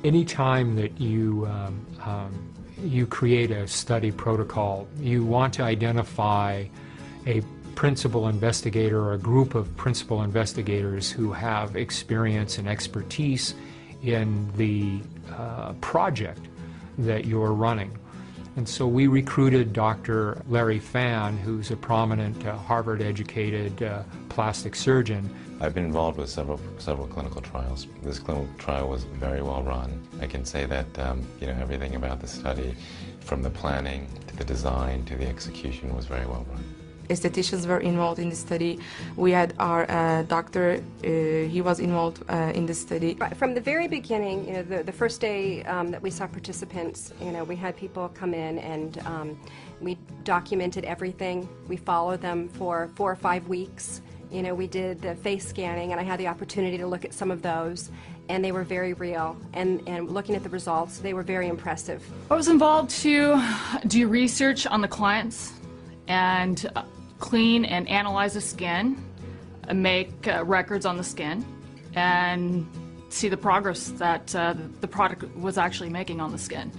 Anytime that you create a study protocol, you want to identify a principal investigator or a group of principal investigators who have experience and expertise in the project that you're running. And so we recruited Dr. Larry Fan, who's a prominent Harvard-educated plastic surgeon. I've been involved with several clinical trials. This clinical trial was very well run. I can say that everything about the study, from the planning to the design to the execution, was very well run. Estheticians were involved in the study. We had our doctor, he was involved in the study. From the very beginning, the first day that we saw participants, we had people come in and we documented everything. We followed them for 4 or 5 weeks. We did the face scanning, and I had the opportunity to look at some of those, and they were very real. And looking at the results, they were very impressive. I was involved to do research on the clients and clean and analyze the skin, make records on the skin, and see the progress that the product was actually making on the skin.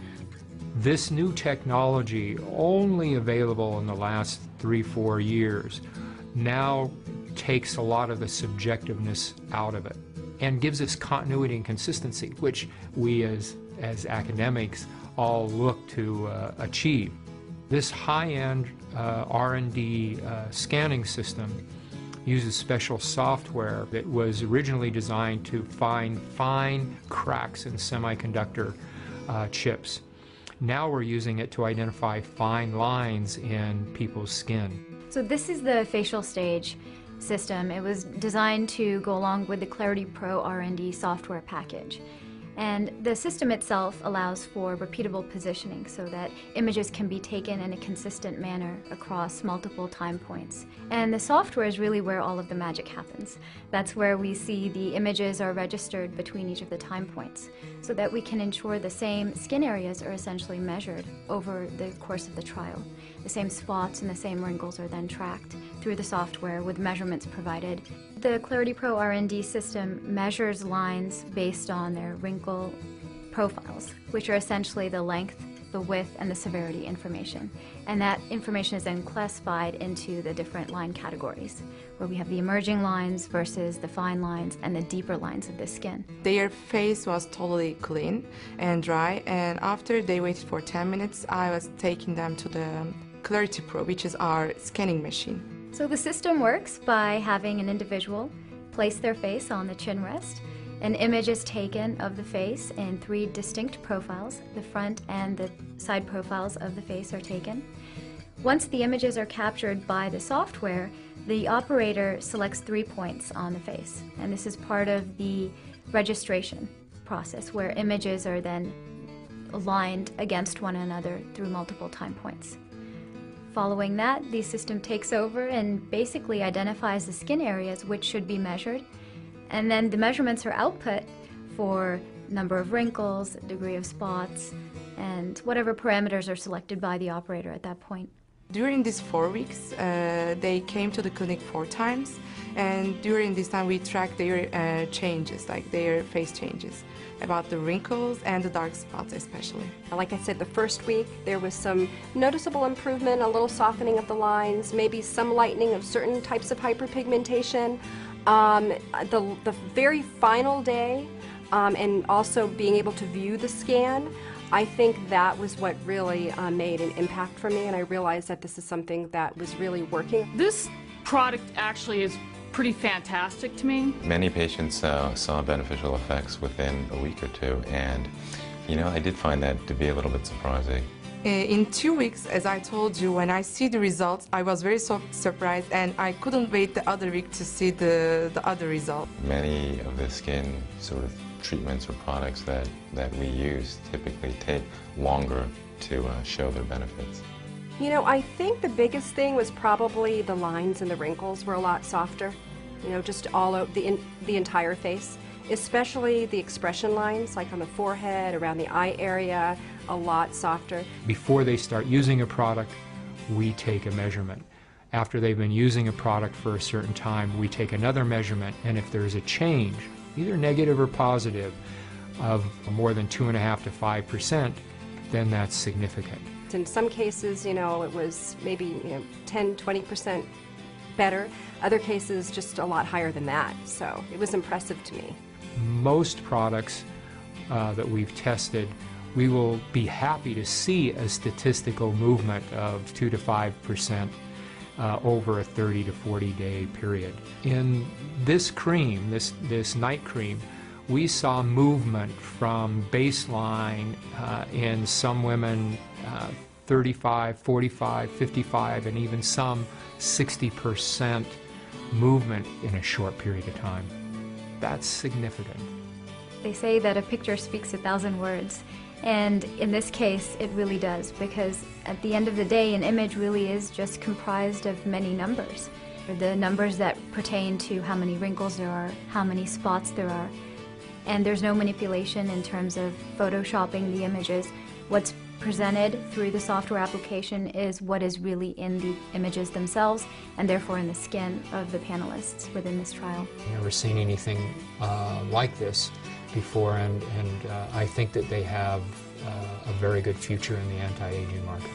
This new technology, only available in the last 3-4 years, now takes a lot of the subjectiveness out of it and gives us continuity and consistency, which we as academics all look to achieve. This high-end R&D scanning system uses special software that was originally designed to find fine cracks in semiconductor chips. Now we're using it to identify fine lines in people's skin. So this is the facial stage system. It was designed to go along with the Clarity Pro R&D software package. And the system itself allows for repeatable positioning so that images can be taken in a consistent manner across multiple time points. And the software is really where all of the magic happens. That's where we see the images are registered between each of the time points so that we can ensure the same skin areas are essentially measured over the course of the trial. The same spots and the same wrinkles are then tracked through the software with measurements provided. The Clarity Pro R&D system measures lines based on their wrinkle profiles, which are essentially the length, the width, and the severity information. And that information is then classified into the different line categories, where we have the emerging lines versus the fine lines and the deeper lines of the skin. Their face was totally clean and dry, and after they waited for 10 minutes, I was taking them to the Clarity Pro, which is our scanning machine. So the system works by having an individual place their face on the chin rest. An image is taken of the face in 3 distinct profiles. The front and the side profiles of the face are taken. Once the images are captured by the software, the operator selects 3 points on the face. And this is part of the registration process, where images are then aligned against one another through multiple time points. Following that, the system takes over and basically identifies the skin areas which should be measured, and then the measurements are output for number of wrinkles, degree of spots, and whatever parameters are selected by the operator at that point. During these 4 weeks, they came to the clinic 4 times, and during this time we tracked their changes, like their face changes, about the wrinkles and the dark spots especially. Like I said, the first week there was some noticeable improvement, a little softening of the lines, maybe some lightening of certain types of hyperpigmentation. The very final day, and also being able to view the scan, I think that was what really made an impact for me, and I realized that this is something that was really working. This product actually is pretty fantastic to me. Many patients saw beneficial effects within a week or 2, and I did find that to be a little bit surprising. In 2 weeks, as I told you, when I see the results, I was very surprised, and I couldn't wait the other week to see the other result. Many of the skin sort of treatments or products that we use typically take longer to show their benefits. I think the biggest thing was probably the lines and the wrinkles were a lot softer, just all over the entire face, especially the expression lines, like on the forehead, around the eye area, a lot softer. Before they start using a product, we take a measurement. After they've been using a product for a certain time, we take another measurement, and if there's a change, either negative or positive, of more than 2.5 to 5%, then that's significant. In some cases, it was maybe 10, 20% better. Other cases, just a lot higher than that. So it was impressive to me. Most products that we've tested, we will be happy to see a statistical movement of 2 to 5% over a 30 to 40 day period. In this cream, this night cream, we saw movement from baseline in some women 35, 45, 55, and even some 60% movement in a short period of time. That's significant. They say that a picture speaks 1,000 words, and in this case it really does, because at the end of the day an image really is just comprised of many numbers. The numbers that pertain to how many wrinkles there are, how many spots there are, and there's no manipulation in terms of photoshopping the images. What's presented through the software application is what is really in the images themselves, and therefore in the skin of the panelists within this trial. I've never seen anything like this before, and I think that they have a very good future in the anti-aging market.